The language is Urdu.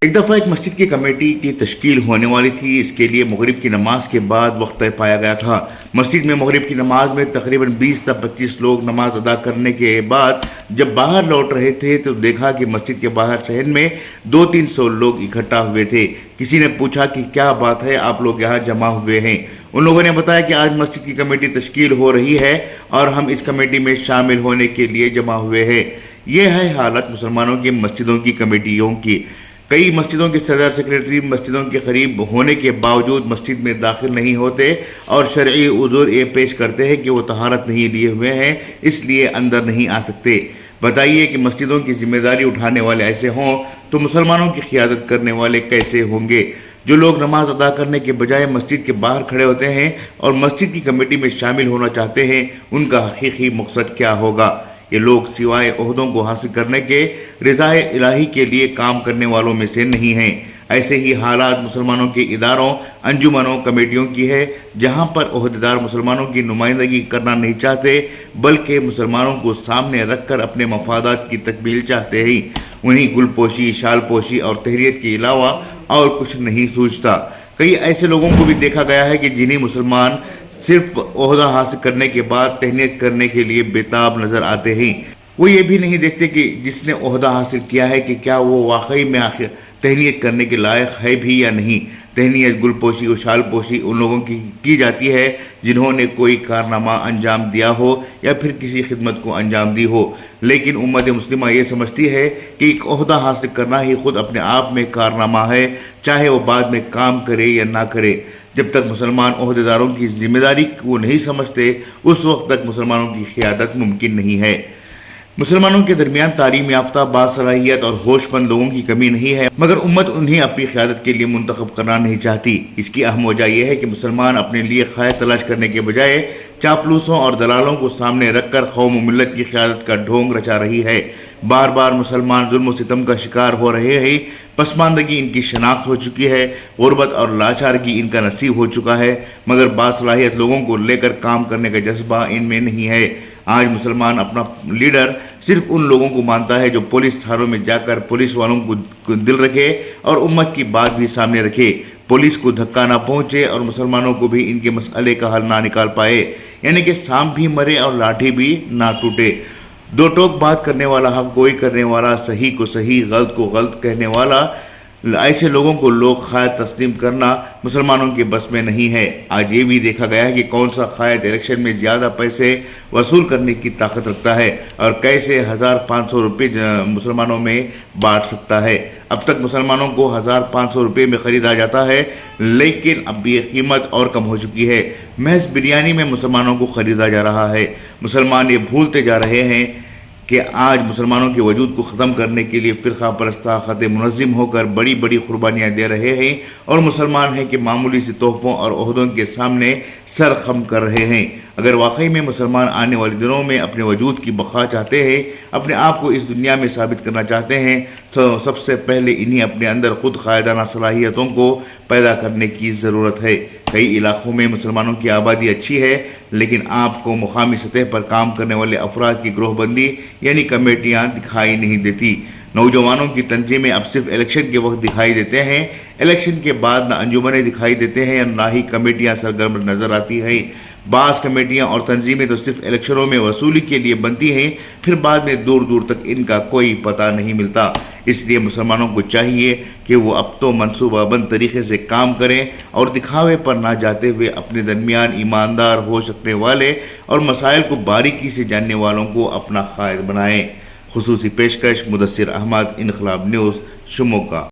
ایک دفعہ ایک مسجد کی کمیٹی کی تشکیل ہونے والی تھی۔ اس کے لیے مغرب کی نماز کے بعد وقت طے پایا گیا تھا۔ مسجد میں مغرب کی نماز میں تقریباً 20 تا 25 لوگ نماز ادا کرنے کے بعد جب باہر لوٹ رہے تھے تو دیکھا کہ مسجد کے باہر صحن میں 200-300 لوگ اکٹھا ہوئے تھے۔ کسی نے پوچھا کہ کیا بات ہے، آپ لوگ یہاں جمع ہوئے ہیں؟ ان لوگوں نے بتایا کہ آج مسجد کی کمیٹی تشکیل ہو رہی ہے اور ہم اس کمیٹی میں شامل ہونے کے لیے جمع ہوئے ہیں۔ یہ ہے حالت مسلمانوں کی مسجدوں کی کمیٹیوں کی۔ کئی مسجدوں کے صدر سیکریٹری مسجدوں کے قریب ہونے کے باوجود مسجد میں داخل نہیں ہوتے اور شرعی عذر یہ پیش کرتے ہیں کہ وہ طہارت نہیں لیے ہوئے ہیں، اس لیے اندر نہیں آ سکتے۔ بتائیے کہ مسجدوں کی ذمہ داری اٹھانے والے ایسے ہوں تو مسلمانوں کی قیادت کرنے والے کیسے ہوں گے؟ جو لوگ نماز ادا کرنے کے بجائے مسجد کے باہر کھڑے ہوتے ہیں اور مسجد کی کمیٹی میں شامل ہونا چاہتے ہیں، ان کا حقیقی مقصد کیا ہوگا؟ یہ لوگ سوائے عہدوں کو حاصل کرنے کے رضائے الہی کے لیے کام کرنے والوں میں سے نہیں ہیں۔ ایسے ہی حالات مسلمانوں کے اداروں، انجمنوں، کمیٹیوں کی ہے، جہاں پر عہدیدار مسلمانوں کی نمائندگی کرنا نہیں چاہتے بلکہ مسلمانوں کو سامنے رکھ کر اپنے مفادات کی تکمیل چاہتے ہیں۔ انہیں گل پوشی، شال پوشی اور تحریت کے علاوہ اور کچھ نہیں سوچتا۔ کئی ایسے لوگوں کو بھی دیکھا گیا ہے کہ جنہیں مسلمان صرف عہدہ حاصل کرنے کے بعد تہنیت کرنے کے لیے بےتاب نظر آتے ہیں۔ وہ یہ بھی نہیں دیکھتے کہ جس نے عہدہ حاصل کیا ہے کہ کیا وہ واقعی میں آخر تہنیت کرنے کے لائق ہے بھی یا نہیں۔ تہنیت، گل پوشی اور شال پوشی ان لوگوں کی جاتی ہے جنہوں نے کوئی کارنامہ انجام دیا ہو یا پھر کسی خدمت کو انجام دی ہو۔ لیکن امت مسلمہ یہ سمجھتی ہے کہ ایک عہدہ حاصل کرنا ہی خود اپنے آپ میں کارنامہ ہے، چاہے وہ بعد میں کام کرے یا نہ کرے۔ جب تک مسلمان عہدیداروں کی ذمہ داری کو نہیں سمجھتے اس وقت تک مسلمانوں کی قیادت ممکن نہیں ہے۔ مسلمانوں کے درمیان تعلیم یافتہ، باصلاحیت اور ہوش مند لوگوں کی کمی نہیں ہے، مگر امت انہیں اپنی قیادت کے لیے منتخب کرنا نہیں چاہتی۔ اس کی اہم وجہ یہ ہے کہ مسلمان اپنے لیے خیر تلاش کرنے کے بجائے چاپلوسوں اور دلالوں کو سامنے رکھ کر قوم و ملت کی قیادت کا ڈھونگ رچا رہی ہے۔ بار بار مسلمان ظلم و ستم کا شکار ہو رہے ہیں، پسماندگی ان کی شناخت ہو چکی ہے، غربت اور لاچارگی ان کا نصیب ہو چکا ہے، مگر باصلاحیت لوگوں کو لے کر کام کرنے کا جذبہ ان میں نہیں ہے۔ آج مسلمان اپنا لیڈر صرف ان لوگوں کو مانتا ہے جو پولیس تھانوں میں جا کر پولیس والوں کو دل رکھے اور امت کی بات بھی سامنے رکھے، پولیس کو دھکا نہ پہنچے اور مسلمانوں کو بھی ان کے مسئلے کا حل نہ نکال پائے، یعنی کہ سانپ بھی مرے اور لاٹھی بھی نہ ٹوٹے۔ دو ٹوک بات کرنے والا، حق گوئی کرنے والا، صحیح کو صحیح، غلط کو غلط کہنے والا، ایسے لوگوں کو لوگ قائد تسلیم کرنا مسلمانوں کے بس میں نہیں ہے۔ آج یہ بھی دیکھا گیا ہے کہ کون سا قائد الیکشن میں زیادہ پیسے وصول کرنے کی طاقت رکھتا ہے اور کیسے 1500 روپے مسلمانوں میں بانٹ سکتا ہے۔ اب تک مسلمانوں کو 1500 روپے میں خریدا جاتا ہے، لیکن اب یہ قیمت اور کم ہو چکی ہے۔ محض بریانی میں مسلمانوں کو خریدا جا رہا ہے۔ مسلمان یہ بھولتے جا رہے ہیں کہ آج مسلمانوں کے وجود کو ختم کرنے کے لیے فرقہ پرستہ خط منظم ہو کر بڑی بڑی قربانیاں دے رہے ہیں اور مسلمان ہیں کہ معمولی سے تحفوں اور عہدوں کے سامنے سر خم کر رہے ہیں۔ اگر واقعی میں مسلمان آنے والے دنوں میں اپنے وجود کی بقا چاہتے ہیں، اپنے آپ کو اس دنیا میں ثابت کرنا چاہتے ہیں، تو سب سے پہلے انہیں اپنے اندر خود قائدانہ صلاحیتوں کو پیدا کرنے کی ضرورت ہے۔ کئی علاقوں میں مسلمانوں کی آبادی اچھی ہے، لیکن آپ کو مقامی سطح پر کام کرنے والے افراد کی گروہ بندی یعنی کمیٹیاں دکھائی نہیں دیتی۔ نوجوانوں کی تنظیمیں اب صرف الیکشن کے وقت دکھائی دیتے ہیں، الیکشن کے بعد نہ انجمنیں دکھائی دیتے ہیں نہ ہی کمیٹیاں سرگرم نظر آتی ہیں۔ بعض کمیٹیاں اور تنظیمیں تو صرف الیکشنوں میں وصولی کے لیے بنتی ہیں، پھر بعد میں دور دور تک ان کا کوئی پتہ نہیں ملتا۔ اس لیے مسلمانوں کو چاہیے کہ وہ اب تو منصوبہ بند طریقے سے کام کریں اور دکھاوے پر نہ جاتے ہوئے اپنے درمیان ایماندار ہو سکنے والے اور مسائل کو باریکی سے جاننے والوں کو اپنا قائد بنائیں۔ خصوصی پیشکش مدثر احمد، انقلاب نیوز، شموگا۔